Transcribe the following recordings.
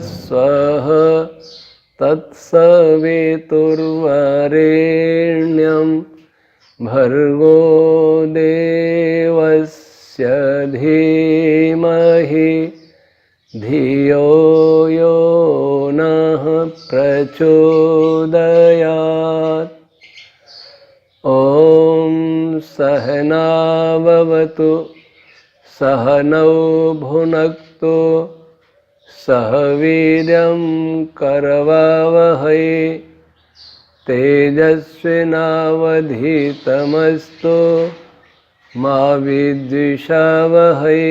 स्वः तत्सवितुर्वरेण्यं भर्गो देवस्य धीमहि धियो यो नः प्रचोदयात्। ॐ सहनाववतु सहनौ भुनक्तु सह वीर्यं करवावहै तेजस्विनावधीतमस्तु मा विद्विषावहै।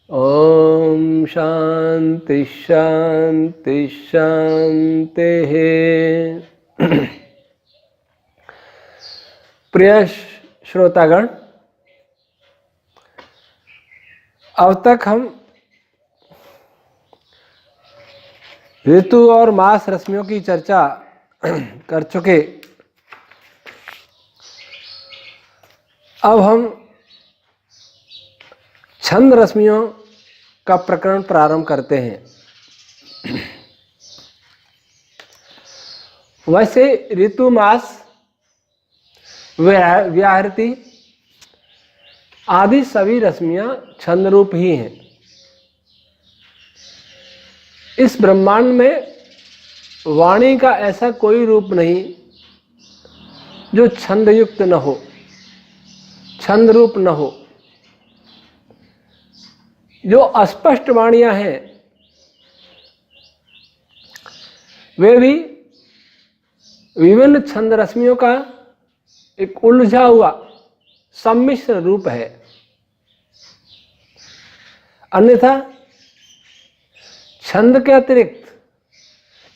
ॐ शान्ति शान्ति शान्तिः। प्रिय श्रोतागण, अब तक हम ऋतु और मास रश्मियों की चर्चा कर चुके। अब हम छंद रश्मियों का प्रकरण प्रारंभ करते हैं। वैसे ऋतु, मास, व्याहृति आदि सभी रश्मियां छंद रूप ही हैं। इस ब्रह्मांड में वाणी का ऐसा कोई रूप नहीं जो छंद युक्त न हो, छंद रूप न हो। जो अस्पष्ट वाणियां हैं वे भी विभिन्न छंद रश्मियों का एक उलझा हुआ सम्मिश्र रूप है। अन्यथा छंद के अतिरिक्त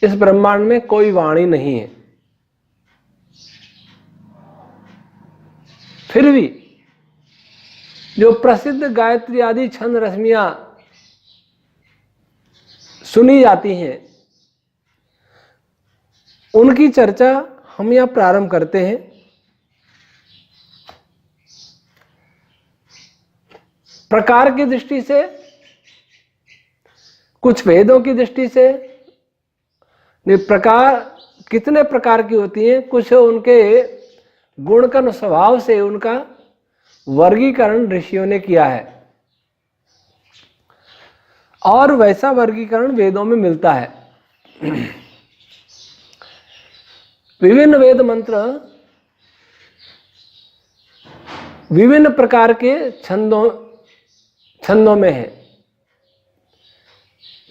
इस ब्रह्मांड में कोई वाणी नहीं है। फिर भी जो प्रसिद्ध गायत्री आदि छंद रश्मियां सुनी जाती हैं उनकी चर्चा हम यहां प्रारंभ करते हैं। प्रकार की दृष्टि से, कुछ वेदों की दृष्टि से प्रकार कितने प्रकार की होती हैं, कुछ उनके गुणकर्म स्वभाव से उनका वर्गीकरण ऋषियों ने किया है और वैसा वर्गीकरण वेदों में मिलता है। विभिन्न वेद मंत्र विभिन्न प्रकार के छंदों में है।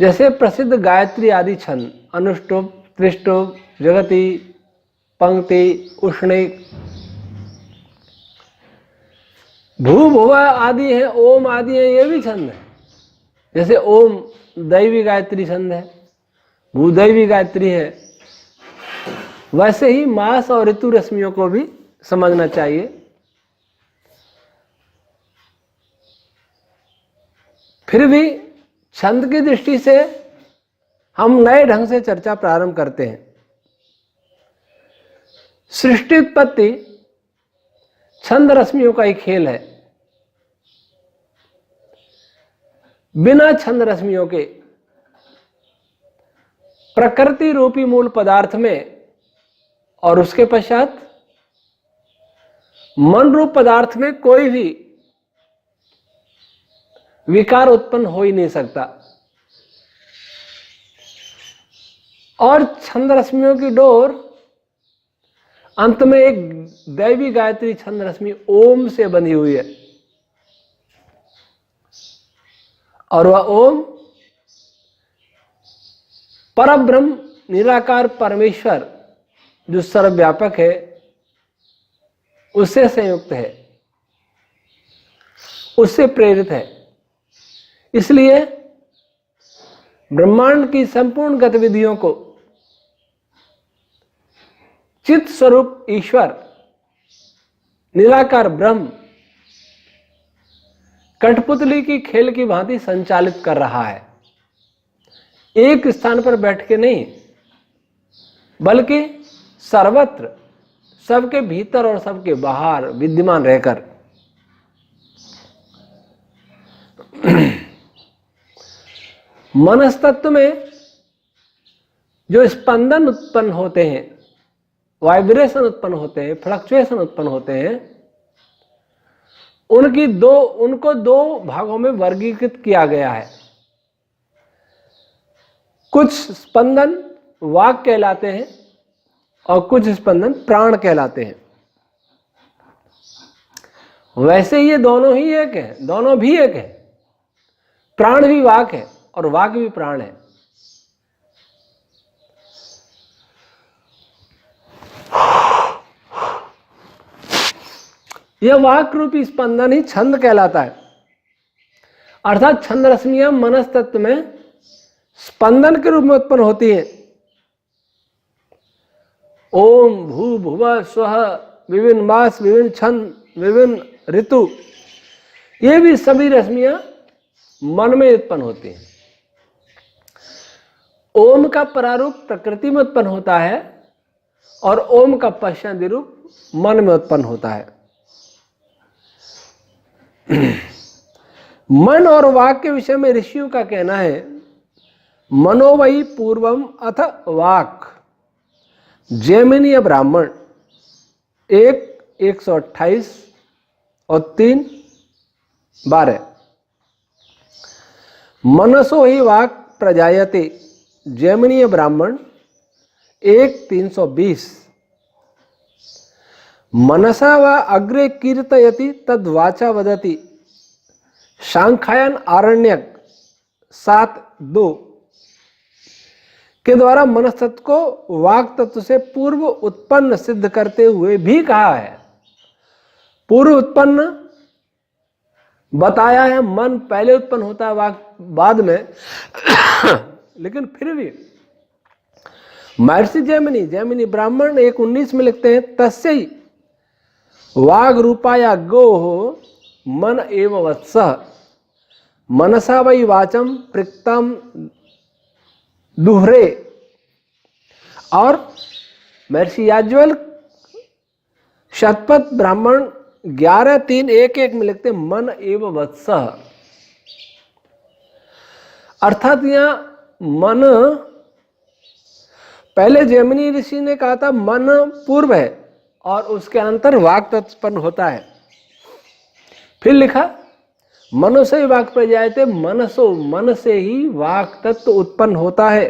जैसे प्रसिद्ध गायत्री आदि छंद अनुष्टुप, त्रिष्टुप, जगति, पंक्ति, उष्णिक, भू भुव आदि हैं, ओम आदि हैं, ये भी छंद है। जैसे ओम दैवी गायत्री छंद है, भूदैवी गायत्री है। वैसे ही मास और ऋतु रश्मियों को भी समझना चाहिए। फिर भी छंद की दृष्टि से हम नए ढंग से चर्चा प्रारंभ करते हैं। सृष्टि उत्पत्ति छंद रश्मियों का ही खेल है। बिना छंद रश्मियों के प्रकृति रूपी मूल पदार्थ में और उसके पश्चात मन रूप पदार्थ में कोई भी विकार उत्पन्न हो ही नहीं सकता। और छंद रश्मियों की डोर अंत में एक दैवी गायत्री छंद रश्मि ओम से बंधी हुई है और वह ओम परब्रह्म निराकार परमेश्वर जो सर्वव्यापक है उससे संयुक्त है, उससे प्रेरित है। इसलिए ब्रह्मांड की संपूर्ण गतिविधियों को चित्त स्वरूप ईश्वर निराकार ब्रह्म कठपुतली की खेल की भांति संचालित कर रहा है। एक स्थान पर बैठ के नहीं बल्कि सर्वत्र, सबके भीतर और सबके बाहर विद्यमान रहकर। मनस्तत्व में जो स्पंदन उत्पन्न होते हैं, वाइब्रेशन उत्पन्न होते हैं, फ्लक्चुएशन उत्पन्न होते हैं, उनको दो भागों में वर्गीकृत किया गया है। कुछ स्पंदन वाक कहलाते हैं और कुछ स्पंदन प्राण कहलाते हैं। वैसे ये दोनों ही एक है, दोनों भी एक है। प्राण भी वाक है और वाक भी प्राण है। यह वाक रूपी स्पंदन ही छंद कहलाता है। अर्थात छंद रश्मियां मनस तत्व में स्पंदन के रूप में उत्पन्न होती है। ओम भू भुव स्वः, विभिन्न मास, विभिन्न छंद, विभिन्न ऋतु, ये भी सभी रश्मियां मन में उत्पन्न होती हैं। ओम का परारूप प्रकृति में उत्पन्न होता है और ओम का पश्चादि रूप मन में उत्पन्न होता है। मन और वाक के विषय में ऋषियों का कहना है, मनोवई पूर्वम अथ वाक। जैमिनीय ब्राह्मण 1:128 और 3:12। मनसो ही वाक प्रजायते। जैमिनीय ब्राह्मण 1:320। मनसा व अग्रे कीर्तयति तद वाचा वदति। सांख्यायन आरण्यक 7:2 के द्वारा मनस्तत्व को वाक तत्व से पूर्व उत्पन्न सिद्ध करते हुए भी कहा है। पूर्व उत्पन्न बताया है, मन पहले उत्पन्न होता है, वाक बाद में। लेकिन फिर भी महर्षि जैमिनी ब्राह्मण 1:19 में लिखते हैं, तस्य वाग रूपाया गो हो मन एव वत्सः मनसा वै वाचम प्रिक्तम दुहरे। और महर्षि याज्ञवल्क्य शतपथ ब्राह्मण 11:3:1:1 में लिखते हैं, मन एव वत्सः। अर्थात यहां मन, पहले जैमिनी ऋषि ने कहा था मन पूर्व है और उसके अंतर वाक तत्व उत्पन्न होता है। फिर लिखा मनो से ही वाक प्रजायते, मनसो, मन से ही वाक तत्व उत्पन्न होता है।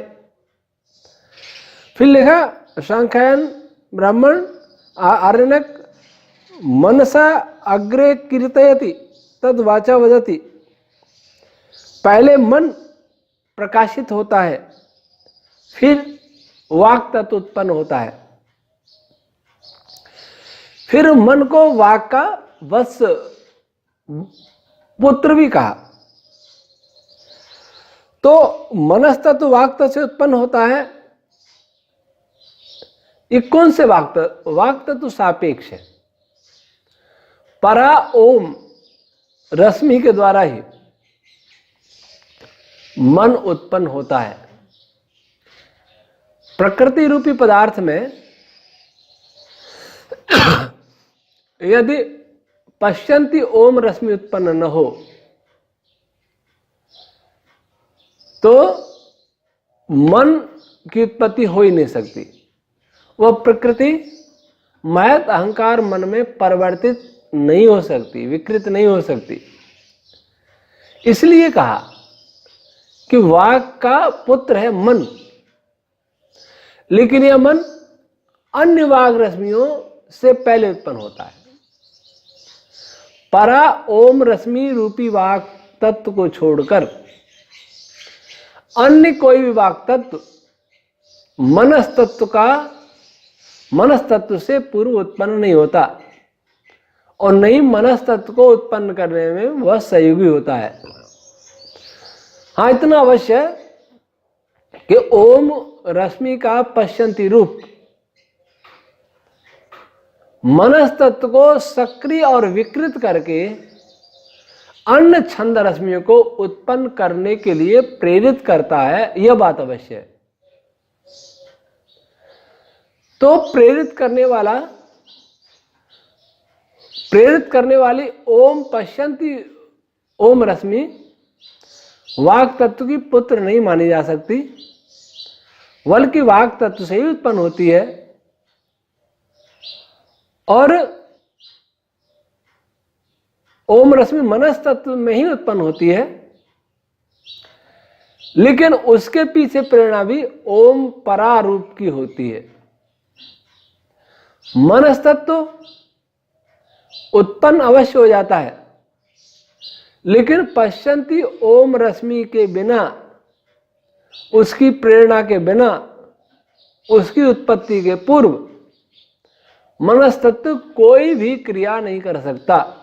फिर लिखा सांख्यायन ब्राह्मण आरण्यक, मनसा अग्रे कीर्तयति तद वाचा वदति। पहले मन प्रकाशित होता है, फिर वाक तत्व उत्पन्न होता है। फिर मन को वाक का वत्स, पुत्र भी कहा। तो मनस तत्व वाक तत्व से उत्पन्न होता है। ये कौन से वाक तत्व? वाक तत्व सापेक्ष है। परा ओम रश्मि के द्वारा ही मन उत्पन्न होता है। प्रकृति रूपी पदार्थ में यदि पश्यन्ति ओम रश्मि उत्पन्न न हो तो मन की उत्पत्ति हो ही नहीं सकती। वह प्रकृति महत अहंकार मन में परिवर्तित नहीं हो सकती, विकृत नहीं हो सकती। इसलिए कहा कि वाक का पुत्र है मन, लेकिन यह मन अन्य वाग रश्मियों से पहले उत्पन्न होता है। परा ओम रश्मि रूपी वाक तत्व को छोड़कर अन्य कोई भी वाक तत्व मनस तत्व से पूर्व उत्पन्न नहीं होता और नहीं मनस तत्व को उत्पन्न करने में वह सहयोगी होता है। हाँ, इतना अवश्य कि ओम रश्मि का पश्यन्ति रूप मनस तत्व को सक्रिय और विकृत करके अन्य छंद रश्मियों को उत्पन्न करने के लिए प्रेरित करता है, यह बात अवश्य है। तो प्रेरित करने वाली ओम पश्यन्ति ओम रश्मि वाक तत्व की पुत्र नहीं मानी जा सकती। वल की वाक तत्व से ही उत्पन्न होती है और ओम रश्मि मनस तत्व में ही उत्पन्न होती है, लेकिन उसके पीछे प्रेरणा भी ओम परा रूप की होती है। मनस तत्व उत्पन्न अवश्य हो जाता है, लेकिन पश्यंती ओम रश्मि के बिना, उसकी प्रेरणा के बिना, उसकी उत्पत्ति के पूर्व मनस तत्व कोई भी क्रिया नहीं कर सकता।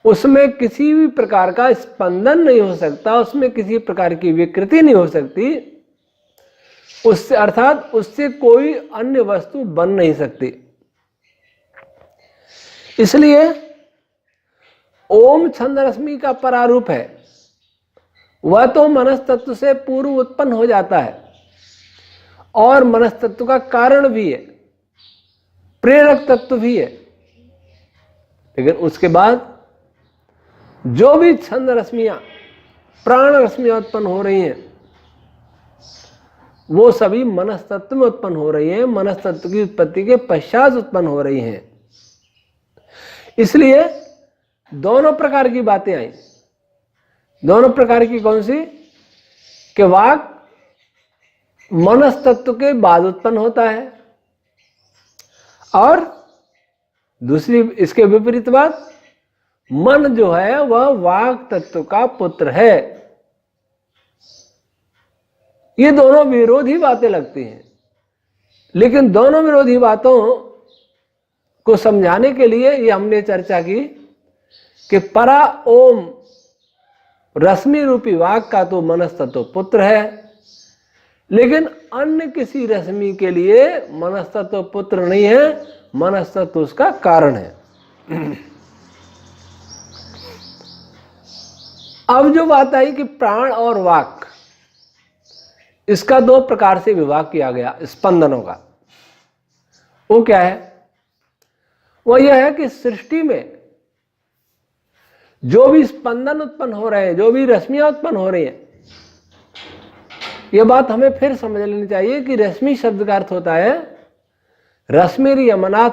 उसमें किसी भी प्रकार का स्पंदन नहीं हो सकता, उसमें किसी प्रकार की विकृति नहीं हो सकती, उससे अर्थात उससे कोई अन्य वस्तु बन नहीं सकती। इसलिए ओम छंद रश्मि का परारूप है, वह तो मनस तत्व से पूर्व उत्पन्न हो जाता है और मनस तत्व का कारण भी है, प्रेरक तत्व भी है। लेकिन उसके बाद जो भी छंद रश्मियां, प्राण रश्मियां उत्पन्न हो रही हैं, वो सभी मनस तत्व में उत्पन्न हो रही हैं, मनस तत्व की उत्पत्ति के पश्चात उत्पन्न हो रही हैं। इसलिए दोनों प्रकार की बातें आई। दोनों प्रकार की कौन सी? कि वाक मनस तत्व के बाद उत्पन्न होता है और दूसरी इसके विपरीत बात, मन जो है वह वाक तत्व का पुत्र है। ये दोनों विरोधी बातें लगती हैं, लेकिन दोनों विरोधी बातों को समझाने के लिए ये हमने चर्चा की कि परा ओम रश्मि रूपी वाक का तो मनस तत्व पुत्र है, लेकिन अन्य किसी रश्मि के लिए मनस तत्व पुत्र नहीं है, मनस तत्व उसका कारण है। अब जो बात आई कि प्राण और वाक, इसका दो प्रकार से विभाग किया गया स्पंदनों का। वो क्या है? वो यह है कि सृष्टि में जो भी स्पंदन उत्पन्न हो रहे हैं, जो भी रश्मियां उत्पन्न हो रही हैं, यह बात हमें फिर समझ लेनी चाहिए कि रश्मि शब्द का अर्थ होता है रश्मिर यमनाथ।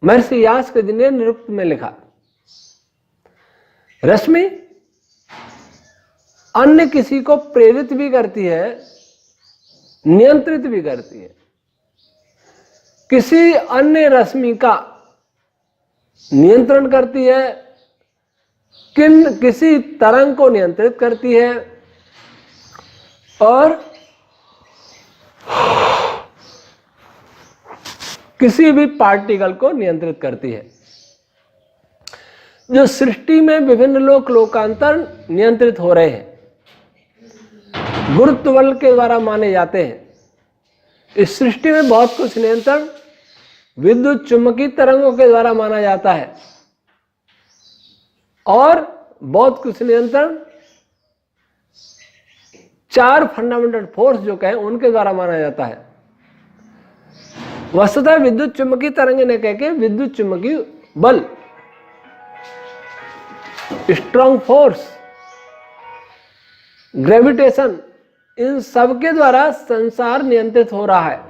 महर्षि यास्क जी ने निरुक्त में लिखा, रश्मि अन्य किसी को प्रेरित भी करती है, नियंत्रित भी करती है। किसी अन्य रश्मि का नियंत्रण करती है, किसी तरंग को नियंत्रित करती है और किसी भी पार्टिकल को नियंत्रित करती है। जो सृष्टि में विभिन्न लोकांतर नियंत्रित हो रहे हैं, गुरुत्व बल के द्वारा माने जाते हैं। इस सृष्टि में बहुत कुछ नियंत्रण विद्युत चुंबकीय तरंगों के द्वारा माना जाता है और बहुत कुछ नियंत्रण चार फंडामेंटल फोर्स जो कहें उनके द्वारा माना जाता है। वस्तुतः विद्युत चुंबकीय तरंग ने कह के विद्युत चुंबकीय बल, स्ट्रॉन्ग फोर्स, ग्रेविटेशन, इन सब के द्वारा संसार नियंत्रित हो रहा है,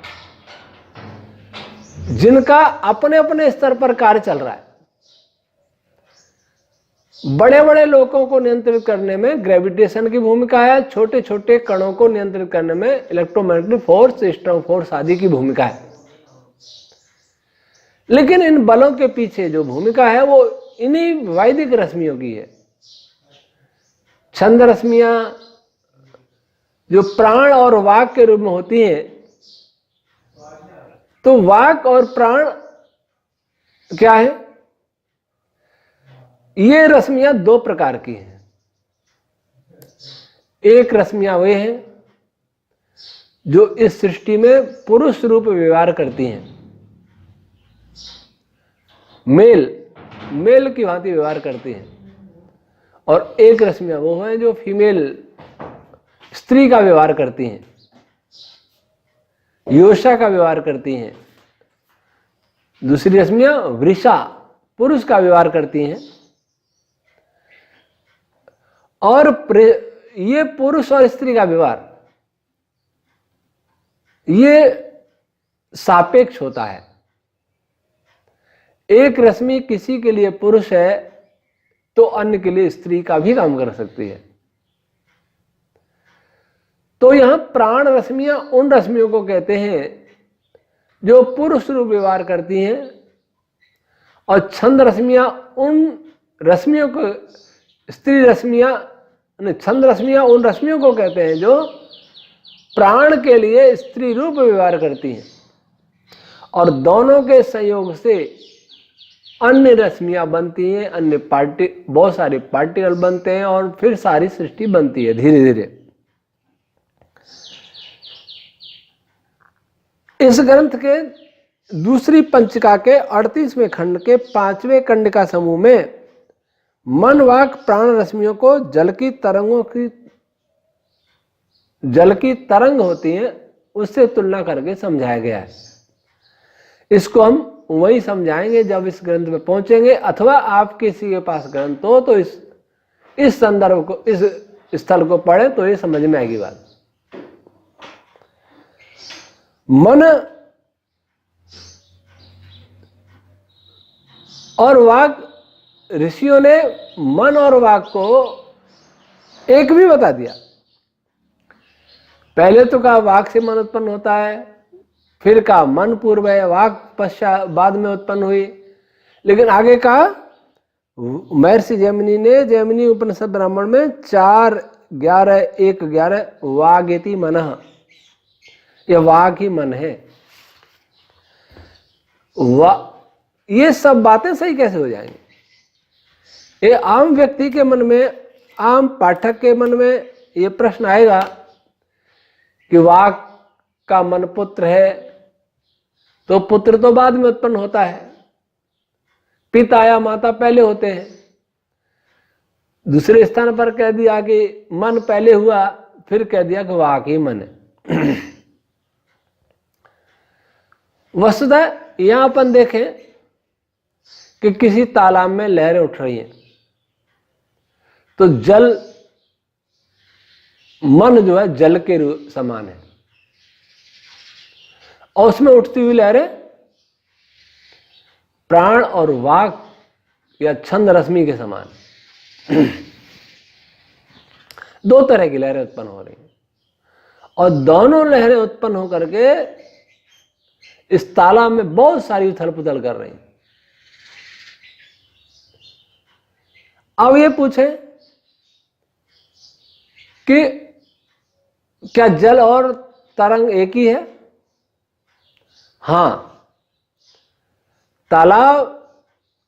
जिनका अपने अपने स्तर पर कार्य चल रहा है। बड़े बड़े लोगों को नियंत्रित करने में ग्रेविटेशन की भूमिका है, छोटे छोटे कणों को नियंत्रित करने में इलेक्ट्रोमैग्नेटिक फोर्स, स्ट्रॉन्ग फोर्स आदि की भूमिका है। लेकिन इन बलों के पीछे जो भूमिका है वो इन्हीं वैदिक रश्मियों की है। छंद रश्मियां जो प्राण और वाक के रूप में होती हैं, तो वाक और प्राण क्या है? ये रश्मियां दो प्रकार की हैं। एक रश्मियां वे हैं जो इस सृष्टि में पुरुष रूप व्यवहार करती हैं, मेल की भांति व्यवहार करती हैं, और एक रश्मियां वो हैं जो फीमेल स्त्री का व्यवहार करती हैं, योषा का व्यवहार करती हैं। दूसरी रश्मियां वृषा पुरुष का व्यवहार करती हैं। और ये पुरुष और स्त्री का व्यवहार ये सापेक्ष होता है। एक रश्मि किसी के लिए पुरुष है तो अन्य के लिए स्त्री का भी काम कर सकती है। तो यहां प्राण रश्मियां उन रश्मियों को कहते हैं जो पुरुष रूप व्यवहार करती हैं, और छंद रश्मियां उन रश्मियों को, स्त्री रश्मियां, छंद रश्मियां उन रश्मियों को कहते हैं जो प्राण के लिए स्त्री रूप व्यवहार करती हैं, और दोनों के संयोग से अन्य रश्मियां बनती हैं, अन्य बहुत सारे पार्टिकल बनते हैं, और फिर सारी सृष्टि बनती है धीरे धीरे। इस ग्रंथ के दूसरी पंचिका के 38वें खंड के 5वें खंड का समूह में मन वाक प्राण रश्मियों को जल की तरंग होती है उससे तुलना करके समझाया गया है। इसको हम वही समझाएंगे जब इस ग्रंथ में पहुंचेंगे, अथवा आप किसी के पास ग्रंथ हो तो इस संदर्भ को, इस स्थल को पढ़े तो ये समझ में आएगी बात। मन और वाक, ऋषियों ने मन और वाक को एक भी बता दिया। पहले तो कहा वाक से मन उत्पन्न होता है, फिर कहा मन पूर्व है, वाक पश्चात बाद में उत्पन्न हुई, लेकिन आगे कहा महर्षि जैमिनी ने जैमिनी उपनिषद ब्राह्मण में 4:11 वागेति मनः, यह वाक ही मन है। ये सब बातें सही कैसे हो जाएंगी? ये आम व्यक्ति के मन में, आम पाठक के मन में ये प्रश्न आएगा कि वाक का मन पुत्र है, तो पुत्र तो बाद में उत्पन्न होता है, पिता या माता पहले होते हैं। दूसरे स्थान पर कह दिया कि मन पहले हुआ, फिर कह दिया कि वाक ही मन है। वस्तुतः यहां अपन देखें कि किसी तालाब में लहरें उठ रही हैं, तो जल, मन जो है जल के समान है, और उसमें उठती हुई लहरें प्राण और वाक या छंद रश्मि के समान। दो तरह की लहरें उत्पन्न हो रही हैं, और दोनों लहरें उत्पन्न होकर के इस तालाब में बहुत सारी उथल पुथल कर रही हैं। अब ये पूछें कि क्या जल और तरंग एक ही है? हां, तालाब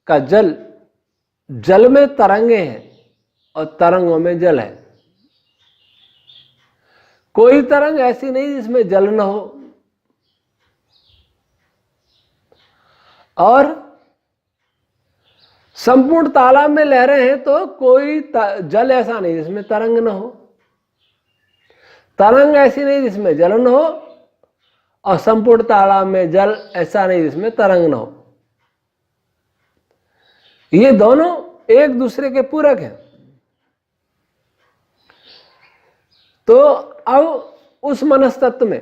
का जल में तरंगे हैं और तरंगों में जल है। कोई तरंग ऐसी नहीं जिसमें जल न हो, और संपूर्ण तालाब में लहरें हैं तो कोई जल ऐसा नहीं जिसमें तरंग न हो, तरंग ऐसी नहीं जिसमें जल न हो, और संपूर्ण तालाब में जल ऐसा नहीं जिसमें तरंग न हो। ये दोनों एक दूसरे के पूरक हैं। तो अब उस मनस्तत्व में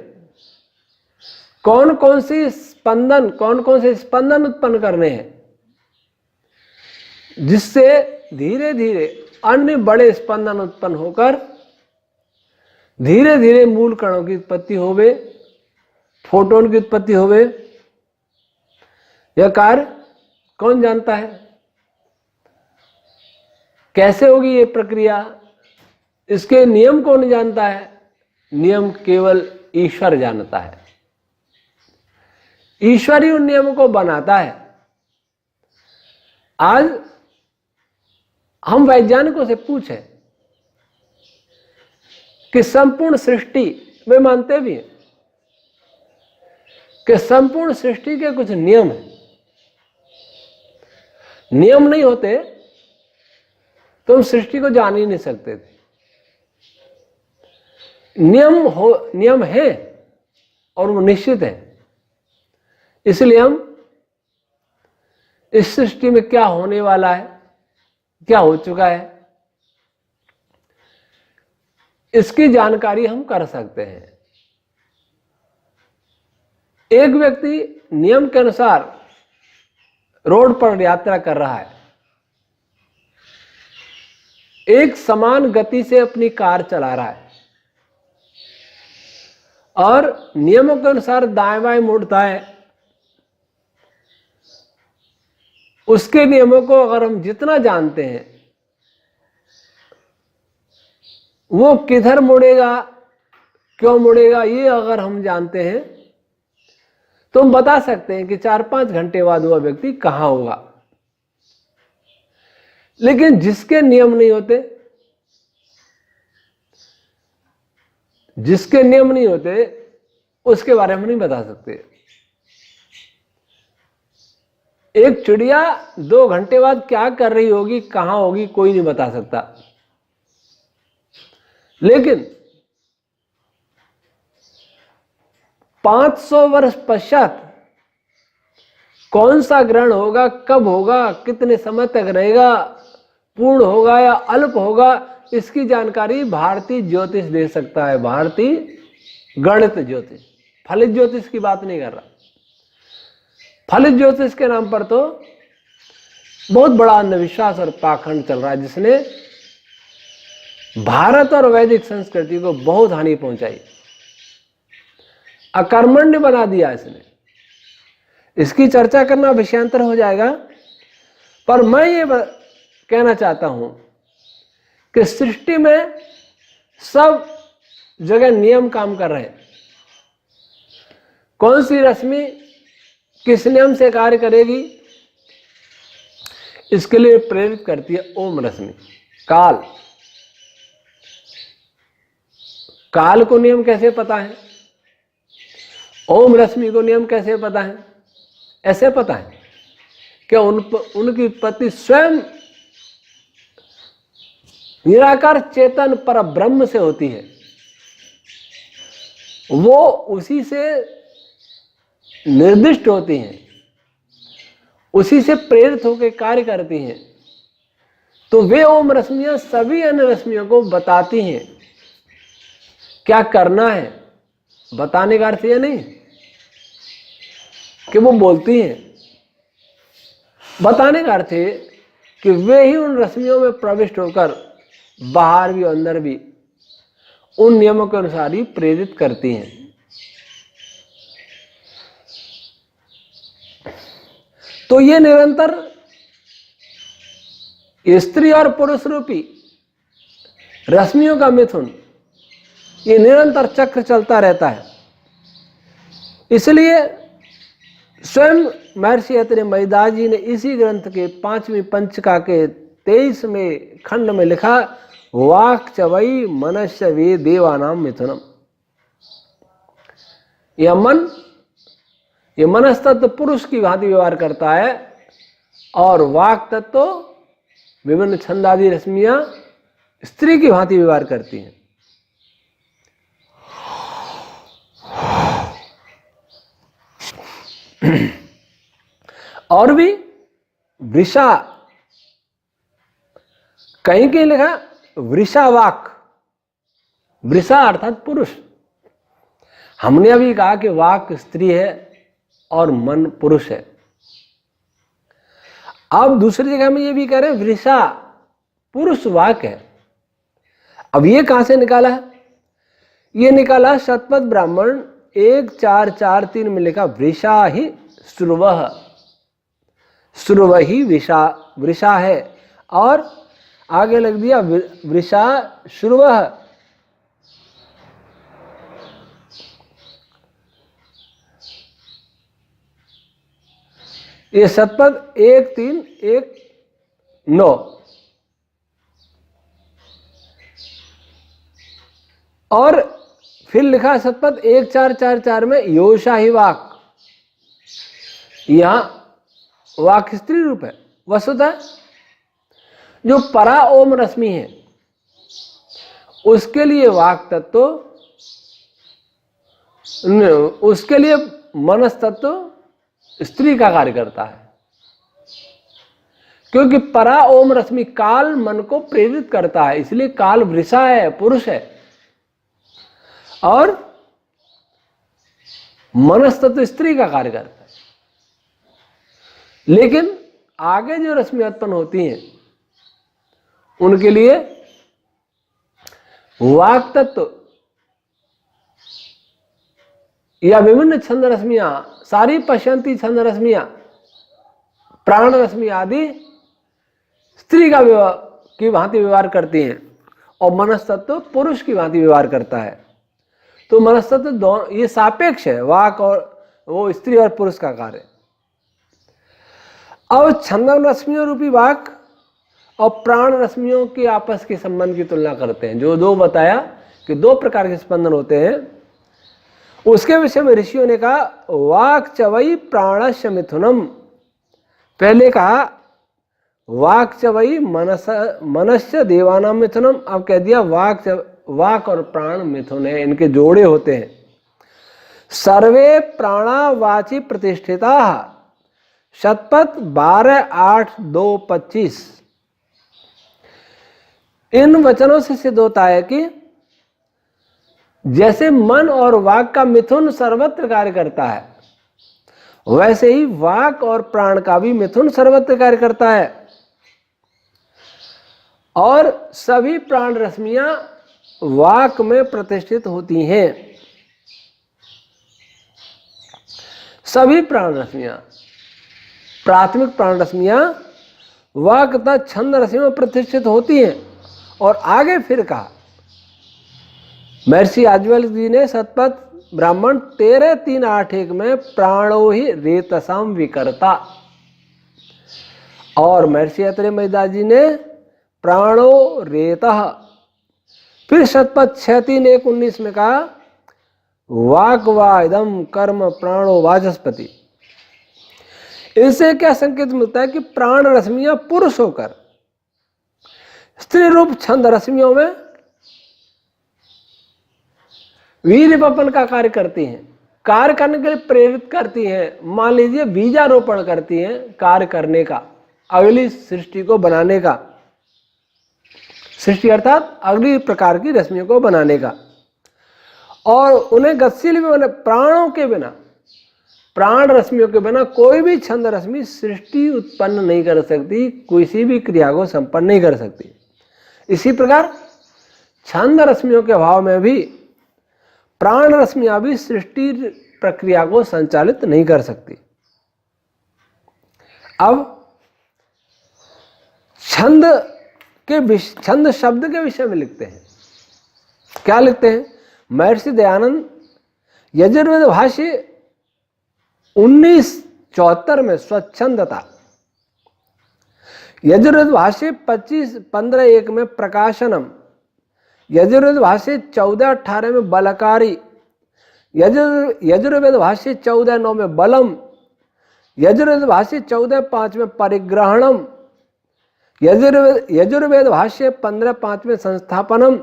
कौन कौन से स्पंदन उत्पन्न करने हैं, जिससे धीरे धीरे अन्य बड़े स्पंदन उत्पन्न होकर धीरे धीरे मूल कणों की उत्पत्ति होवे, फोटोन की उत्पत्ति होवे। यह कार्य कौन जानता है? कैसे होगी ये प्रक्रिया? इसके नियम कौन जानता है? नियम केवल ईश्वर जानता है। ईश्वर ही उन नियमों को बनाता है। आज हम वैज्ञानिकों से पूछें कि संपूर्ण सृष्टि, वे मानते भी हैं कि संपूर्ण सृष्टि के कुछ नियम हैं। नियम नहीं होते तो हम सृष्टि को जान ही नहीं सकते थे। नियम है और वो निश्चित है, इसलिए हम इस सृष्टि में क्या होने वाला है, क्या हो चुका है, इसकी जानकारी हम कर सकते हैं। एक व्यक्ति नियम के अनुसार रोड पर यात्रा कर रहा है, एक समान गति से अपनी कार चला रहा है और नियमों के अनुसार दाएं बाएं मुड़ता है। उसके नियमों को अगर हम जितना जानते हैं, वो किधर मुड़ेगा, क्यों मुड़ेगा, ये अगर हम जानते हैं तो हम बता सकते हैं कि 4-5 घंटे बाद वह व्यक्ति कहां होगा। लेकिन जिसके नियम नहीं होते, जिसके नियम नहीं होते, उसके बारे में नहीं बता सकते। एक चिड़िया 2 घंटे बाद क्या कर रही होगी, कहां होगी, कोई नहीं बता सकता। लेकिन 500 वर्ष पश्चात कौन सा ग्रहण होगा, कब होगा, कितने समय तक रहेगा, पूर्ण होगा या अल्प होगा, इसकी जानकारी भारतीय ज्योतिष दे सकता है। भारतीय गणित ज्योतिष, फलित ज्योतिष की बात नहीं कर रहा। फलित ज्योतिष के नाम पर तो बहुत बड़ा अंधविश्वास और पाखंड चल रहा है, जिसने भारत और वैदिक संस्कृति को बहुत हानि पहुंचाई, अकर्मण्य बना दिया इसने। इसकी चर्चा करना विषयांतर हो जाएगा, पर मैं ये कहना चाहता हूं कि सृष्टि में सब जगह नियम काम कर रहे हैं। कौन सी रश्मि किस नियम से कार्य करेगी, इसके लिए प्रेरित करती है ओम रश्मि। काल, काल को नियम कैसे पता है, ओम रश्मि को नियम कैसे पता है? ऐसे पता है कि उनकी उत्पत्ति स्वयं निराकार चेतन पर ब्रह्म से होती है। वो उसी से निर्दिष्ट होती हैं, उसी से प्रेरित होकर कार्य करती हैं। तो वे ओम रश्मियां सभी अन्य रश्मियों को बताती हैं क्या करना है। बताने का अर्थ यह नहीं कि वो बोलती हैं, बताने का अर्थ है कि वे ही उन रश्मियों में प्रविष्ट होकर बाहर भी अंदर भी उन नियमों के अनुसार ही प्रेरित करती हैं। तो ये निरंतर स्त्री और पुरुष रूपी रश्मियों का मिथुन, ये निरंतर चक्र चलता रहता है। इसलिए स्वयं महर्षि अत्रि महिदास जी ने इसी ग्रंथ के 5वीं पंचिका के 23वें खंड में लिखा, वाक् च वै मनस्य वे देवानाम मिथुनम। यह मन, ये मनस तत्व पुरुष की भांति व्यवहार करता है और वाक तत्व विभिन्न छंदादि रश्मियां स्त्री की भांति व्यवहार करती हैं। और भी वृषा, कहीं कहीं लिखा वृषावाक, वृषा अर्थात पुरुष। हमने अभी कहा कि वाक स्त्री है और मन पुरुष है। अब दूसरी जगह में ये भी कह रहे हैं वृषा पुरुष वाक है। अब ये कहां से निकाला है? ये निकाला शतपथ ब्राह्मण 1.4.4.3 में लिखा, वृषा ही श्रुवः, श्रुव ही वृषा है, और आगे लग दिया वृषा श्रुवः। ये शतपथ 1.3.1.9 और फिर लिखा शतपथ 1.4.4.4 में योषा ही वाक। यहां वाक स्त्री रूप है। वस्तुतः जो परा ओम रश्मि है उसके लिए वाक तत्व, उसके लिए मनस तत्व स्त्री का कार्य करता है, क्योंकि परा ओम रश्मि काल मन को प्रेरित करता है, इसलिए काल वृषा है, पुरुष है। और मनस्तत्व स्त्री का कार्य करता है। लेकिन आगे जो रश्मियां उत्पन्न होती हैं उनके लिए वाक तत्व या विभिन्न छंद रश्मियां, सारी पश्यंती छंद रश्मियां, प्राण रश्मि आदि स्त्री का की भांति व्यवहार करती हैं और मनस्तत्व पुरुष की भांति व्यवहार करता है। तो मनस्तत्व दोनों ये सापेक्ष है, वाक और वो स्त्री और पुरुष का कार्य। अब छंदन रश्मियों रूपी वाक और प्राण रश्मियों के आपस के संबंध की तुलना करते हैं। जो दो बताया कि दो प्रकार के स्पंदन होते हैं, उसके विषय में ऋषियों ने कहा वाक चवई प्राणस्य मिथुनम। पहले कहा वाक चवई मनस्य देवानाम मिथुनम, अब कह दिया वाक और प्राण मिथुन है, इनके जोड़े होते हैं। सर्वे प्राणा वाची प्रतिष्ठिता, शतपथ 12:8-2:25। इन वचनों से सिद्ध होता है कि जैसे मन और वाक का मिथुन सर्वत्र कार्य करता है, वैसे ही वाक और प्राण का भी मिथुन सर्वत्र कार्य करता है और सभी प्राण रश्मियां वाक में प्रतिष्ठित होती हैं। सभी प्राण रश्मियां, प्राथमिक प्राण रश्मियां वाक तथा छंद रश्मियों में प्रतिष्ठित होती हैं। और आगे फिर कहा महर्षि याज्ञवल्क्य जी ने शतपथ ब्राह्मण 13:3-8:1 में प्राणो ही रेतसाम विकर्ता, और महर्षि अत्रेय महिदास जी ने प्राणो रेतः। फिर शतपथ 6:3-1:19 में कहा वाक वा इदम कर्म प्राणो वाचस्पति। इनसे क्या संकेत मिलता है कि प्राण रश्मियां पुरुष होकर स्त्री रूप छंद रश्मियों में वीर्य वपन का कार्य करती हैं, कार्य करने के लिए प्रेरित करती हैं। मान लीजिए बीजारोपण करती हैं, कार्य करने का, अगली सृष्टि को बनाने का, सृष्टि अर्थात अगली प्रकार की रश्मियों को बनाने का। और उन्हें गतिशील भी बने, प्राणों के बिना, प्राण रश्मियों के बिना कोई भी छंद रश्मि सृष्टि उत्पन्न नहीं कर सकती, किसी भी क्रिया को संपन्न नहीं कर सकती। इसी प्रकार छंद रश्मियों के अभाव में भी प्राण रश्मियां भी सृष्टि प्रक्रिया को संचालित नहीं कर सकती। अब छंद शब्द के विषय में लिखते हैं। क्या लिखते हैं? महर्षि दयानंद यजुर्वेद भाष्य 1974 में स्वच्छंदता, यजुर्वेद भाष्य 25:15-1 में प्रकाशनम, यजुर्वेद भाष्य 14:18 में बलकारी, यजुर्वेद भाष्य 14:9 में बलम, यजुर्वेद भाष्य 14:5 में परिग्रहणम, यजुर्वेद भाष्य 15:5 में संस्थापनम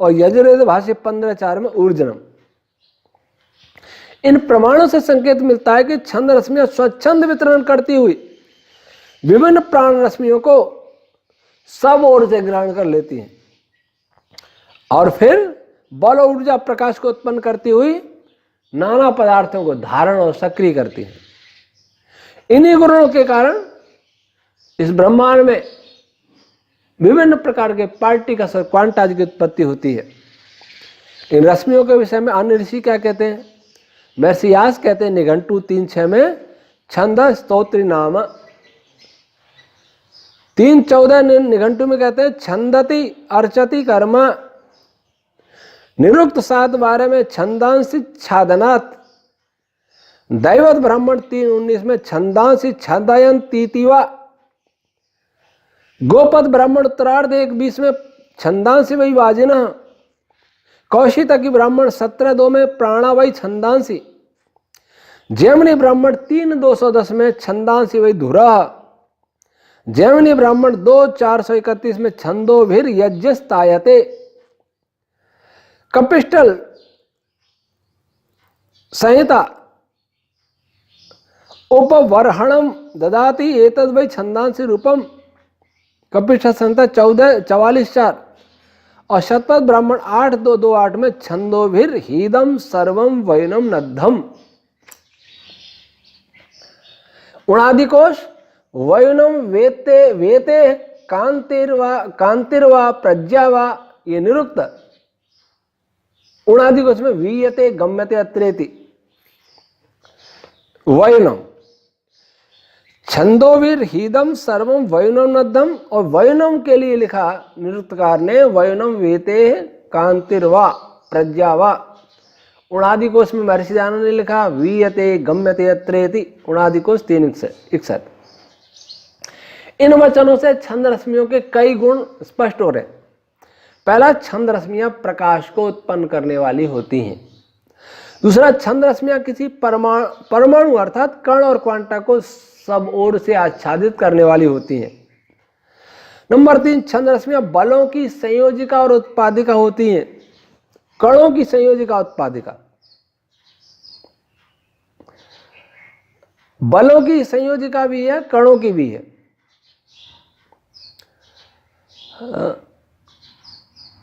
और यजुर्वेद भाष्य 15:4 में ऊर्जनम। इन प्रमाणों से संकेत मिलता है कि छंद रश्मियां स्वच्छंद वितरण करती हुई विभिन्न प्राण रश्मियों को सब ओर से ग्रहण कर लेती हैं और फिर बल और ऊर्जा प्रकाश को उत्पन्न करती हुई नाना पदार्थों को धारण और सक्रिय करती हैं। इन्हीं गुणों के कारण इस ब्रह्मांड में विभिन्न प्रकार के पार्टिकल्स और क्वांटाज की उत्पत्ति होती है। इन रश्मियों के विषय में अन्य ऋषि क्या कहते हैं? महर्षि व्यास कहते हैं निघंटु 3:6 में छंद स्तोत्र नाम, 3:14 निघंटु में कहते हैं छंदति अर्चति कर्म, निरुक्त 7:12 में छंदांसी छादनात्, दैवत ब्राह्मण 3:19 में छंदांसी छादयन तीतिवा, गोपद ब्राह्मण उत्तरार्ध 1:20 में छंदांसी वही वाजिना, कौशितकी ब्राह्मण 17:2 में प्राणावई छंदांसी, जैमिनी ब्राह्मण 3:210 में छंदांसी वही धुरा, जैमिनी ब्राह्मण 2:431 में छंदोभिर यज्ञस्तायते, कपिस्टल संहिता उपवर्हणम ददाति एतद् वै छंदांसी रूपम, कपिस्टल संहिता 14:44 और शतपथ ब्राह्मण 8:228 में छंदोभिर हीदम सर्वम वैनम नद्धम। उणादि कोश वयुनम वेते वेते कांतिर्वा प्रज्ञावा, ये निरुक्त। उणादि कोश में वीयते गम्यते अत्रेति। वयुनम छंदोवीर हीदम सर्वम वयुनम नद्धम, और वयुनम के लिए लिखा निरुक्तकार ने वयुनम वेते कांतिर्वा प्रज्ञावा। उणादि कोश में महर्षि दयानंद ने लिखा वीयते गम्यते अत्रेति। उणादि कोश 361। इन वचनों से छंद रश्मियों के कई गुण स्पष्ट हो रहे। पहला, छंद रश्मियां प्रकाश को उत्पन्न करने वाली होती हैं। दूसरा, छंद रश्मियां किसी परमाणु अर्थात कण और क्वांटा को सब ओर से आच्छादित करने वाली होती हैं। नंबर 3, छंद रश्मियां बलों की संयोजिका और उत्पादिका होती हैं। कणों की संयोजिका उत्पादिका, बलों की संयोजिका भी है, कणों की भी है।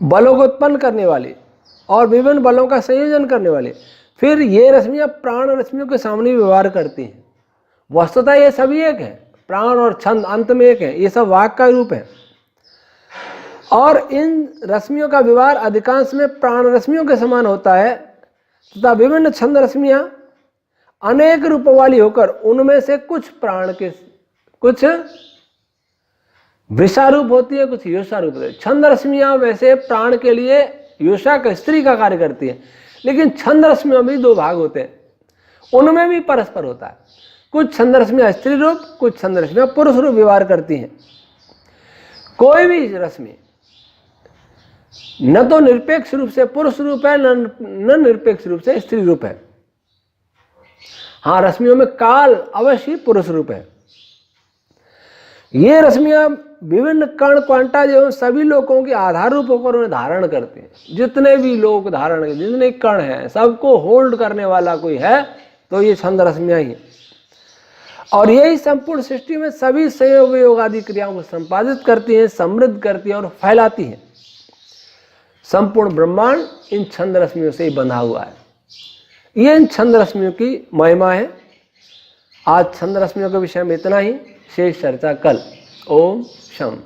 बलों को उत्पन्न करने वाली और विभिन्न बलों का संयोजन करने वाली। फिर ये रश्मियां प्राण रश्मियों के सामने व्यवहार करती हैं। वस्तुतः ये सभी एक है, प्राण और छंद अंत में एक है, ये सब वाक का रूप है। और इन रश्मियों का व्यवहार अधिकांश में प्राण रश्मियों के समान होता है तथा विभिन्न छंद रश्मियां अनेक रूपों वाली होकर उनमें से कुछ प्राण के, कुछ वृषारूप होती है, कुछ योषारूप होती है। छंद रश्मियां वैसे प्राण के लिए योषा का, स्त्री का कार्य करती है, लेकिन छंद रश्मियां भी दो भाग होते हैं, उनमें भी परस्पर होता है। कुछ छंद रश्मियां स्त्री रूप, कुछ छंद रश्मियां पुरुष रूप व्यवहार करती हैं। कोई भी रश्मि न तो निरपेक्ष रूप से पुरुष रूप है, न निरपेक्ष रूप से स्त्री रूप है। हाँ, रश्मियों में काल अवश्य पुरुष रूप है। ये रश्मियां विभिन्न कण क्वांटा एवं सभी लोगों के आधार रूप होकर उन्हें धारण करते हैं। जितने भी लोग धारण, जितने कण हैं, सबको होल्ड करने वाला कोई है तो ये छंद रश्मियां ही। और यही संपूर्ण सृष्टि में सभी संयोग वियोग आदि क्रियाओं को संपादित करती हैं, समृद्ध करती है और फैलाती हैं। संपूर्ण ब्रह्मांड इन छंद रश्मियों से ही बंधा हुआ है। ये इन छंद रश्मियों की महिमा है। आज छंद रश्मियों के विषय में इतना ही, शेष चर्चा कल। ओम शम।